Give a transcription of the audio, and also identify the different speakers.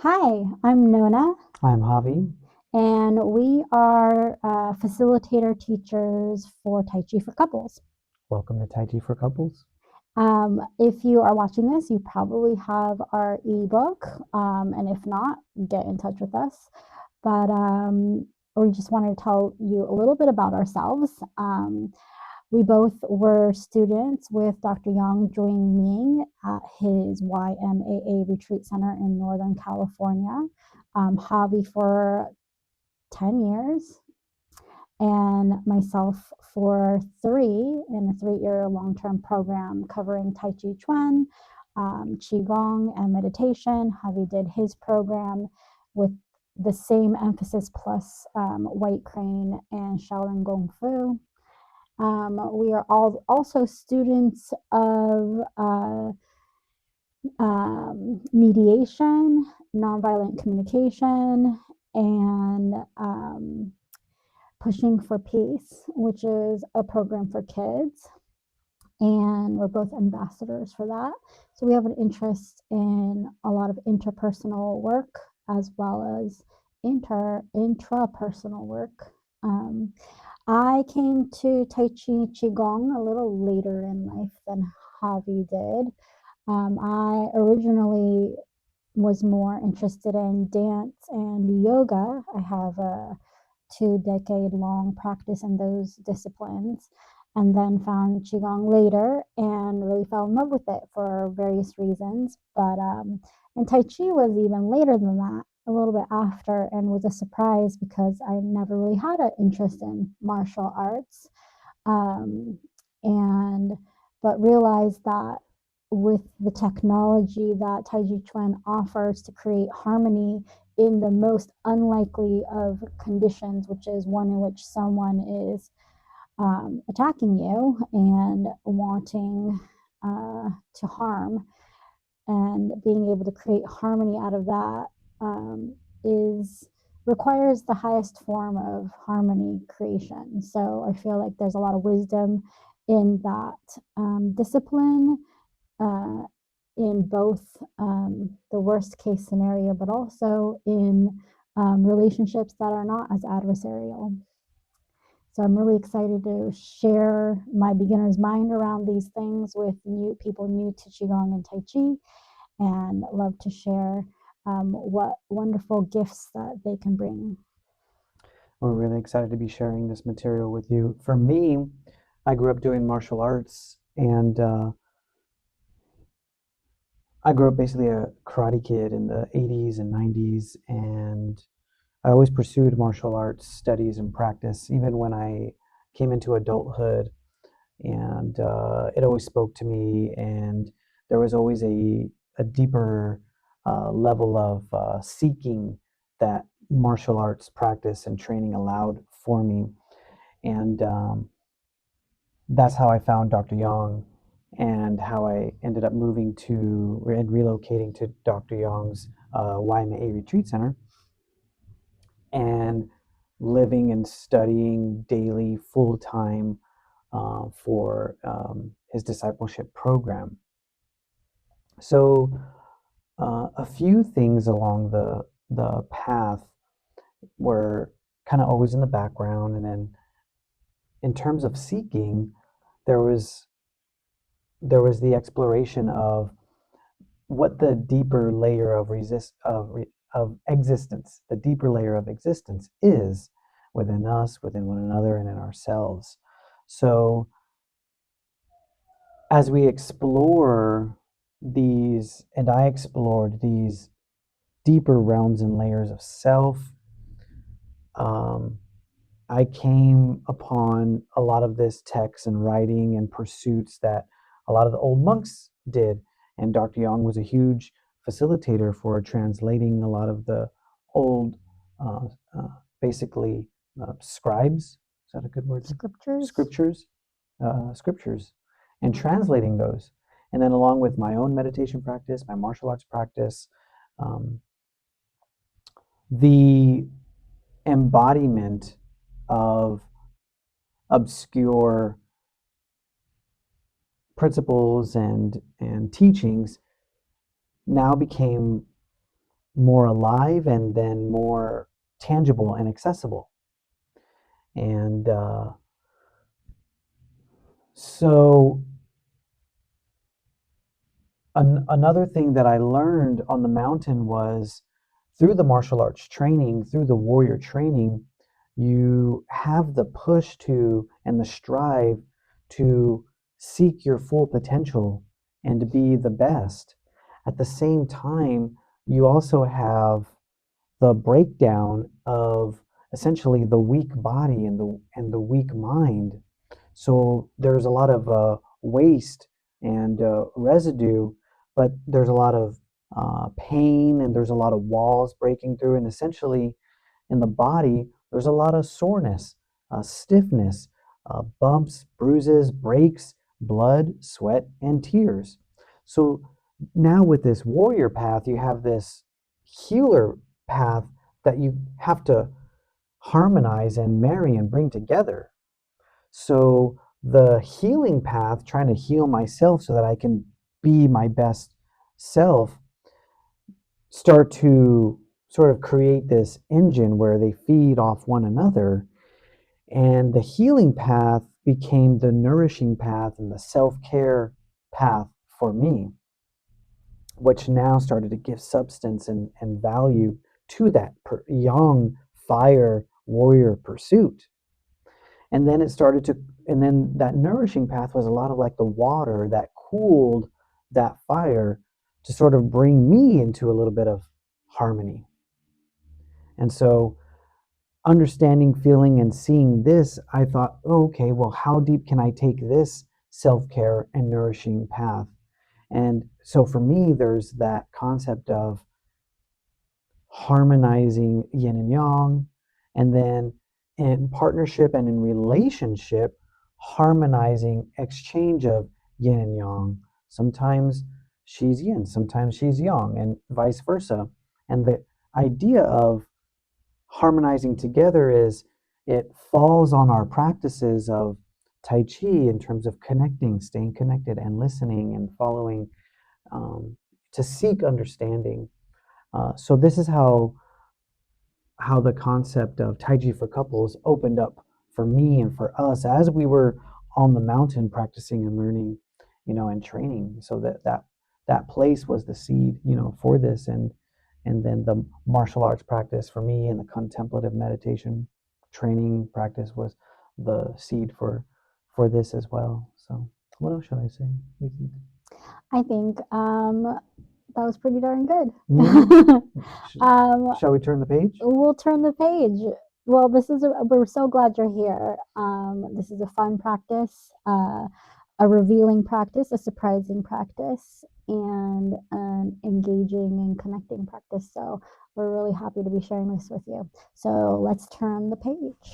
Speaker 1: Hi, I'm Nona,
Speaker 2: I'm Javi.
Speaker 1: and we are facilitator teachers for Tai Chi for couples.
Speaker 2: Welcome to Taiji for Couples.
Speaker 1: If you are watching this, you probably have our ebook, and if not, get in touch with us. But we just wanted to tell you a little bit about ourselves. We both were students with Dr. Yang Join Ming at his YMAA retreat center in Northern California. Javi for 10 years, and myself for three in a 3-year long term program covering Tai Chi Chuan, Qigong, and meditation. Javi did his program with the same emphasis plus White Crane and Shaolin Gong Fu. We are all also students of mediation, nonviolent communication, and Pushing for Peace, which is a program for kids. And we're both ambassadors for that. So we have an interest in a lot of interpersonal work as well as intrapersonal work. Um, I came to Tai Chi Qigong a little later in life than Javi did. I originally was more interested in dance and yoga. I have a 2-decade long practice in those disciplines, and then found Qigong later and really fell in love with it for various reasons. And Tai Chi was even later than that, a little bit after, and was a surprise because I never really had an interest in martial arts. Um, and but realized that with the technology that Taiji Chuan offers to create harmony in the most unlikely of conditions, which is one in which someone is attacking you and wanting to harm, and being able to create harmony out of that is requires the highest form of harmony creation. So I feel like there's a lot of wisdom in that discipline, uh, in both the worst case scenario, but also in relationships that are not as adversarial. So I'm really excited to share my beginner's mind around these things with new people new to Qigong and Tai Chi, and love to share what wonderful gifts that they can bring.
Speaker 2: We're really excited to be sharing this material with you. For me, I grew up doing martial arts, and I grew up basically a karate kid in the 80s and 90s, and I always pursued martial arts studies and practice, even when I came into adulthood, and it always spoke to me, and there was always a deeper level of seeking that martial arts practice and training allowed for me. And that's how I found Dr. Yang, and how I ended up moving to and relocating to Dr. Yang's YMA Retreat Center, and living and studying daily full time for his discipleship program. So a few things along the path were kind of always in the background, and then in terms of seeking, there was the exploration of what the deeper layer of existence, the deeper layer of existence is within us, within one another, and in ourselves. So as we explore these, and I explored these deeper realms and layers of self, um, I came upon a lot of this text and writing and pursuits that a lot of the old monks did. And Dr. Yang was a huge facilitator for translating a lot of the old, uh, uh, basically, scribes. Is that a good word?
Speaker 1: Scriptures.
Speaker 2: Scriptures, and translating those. And then, along with my own meditation practice, my martial arts practice, um, the embodiment of obscure principles and teachings now became more alive and then more tangible and accessible. And so another thing that I learned on the mountain was through the martial arts training, through the warrior training, you have the push to and the strive to seek your full potential and to be the best. At the same time, you also have the breakdown of essentially the weak body and the weak mind. So there's a lot of waste and residue, but there's a lot of pain and there's a lot of walls breaking through, and essentially in the body there's a lot of soreness, stiffness, bumps, bruises, breaks, blood, sweat, and tears. So now with this warrior path, you have this healer path that you have to harmonize and marry and bring together. So the healing path, trying to heal myself so that I can be my best self, start to sort of create this engine where they feed off one another. And the healing path became the nourishing path and the self care path for me, which now started to give substance and value to that young fire warrior pursuit. And then it started to, and then that nourishing path was a lot of like the water that cooled that fire to sort of bring me into a little bit of harmony. And so understanding, feeling, and seeing this, I thought, oh, okay, well, how deep can I take this self care and nourishing path? And so for me, there's that concept of harmonizing yin and yang, and then in partnership and in relationship, harmonizing exchange of yin and yang. Sometimes she's yin, sometimes she's yang, and vice versa. And the idea of harmonizing together is it falls on our practices of Tai Chi in terms of connecting, staying connected, and listening and following um, to seek understanding. So this is how the concept of Taiji for couples opened up for me and for us as we were on the mountain practicing and learning, and training. So that place was the seed, for this, and then the martial arts practice for me and the contemplative meditation training practice was the seed for this as well. So what else should I say? What do you think?
Speaker 1: I think that was pretty darn good.
Speaker 2: Yeah.
Speaker 1: um,
Speaker 2: Shall we turn the page?
Speaker 1: we'll turn the page. Well, we're so glad you're here. This is a fun practice, a revealing practice, a surprising practice, and an engaging and connecting practice. So we're really happy to be sharing this with you. So let's turn the page.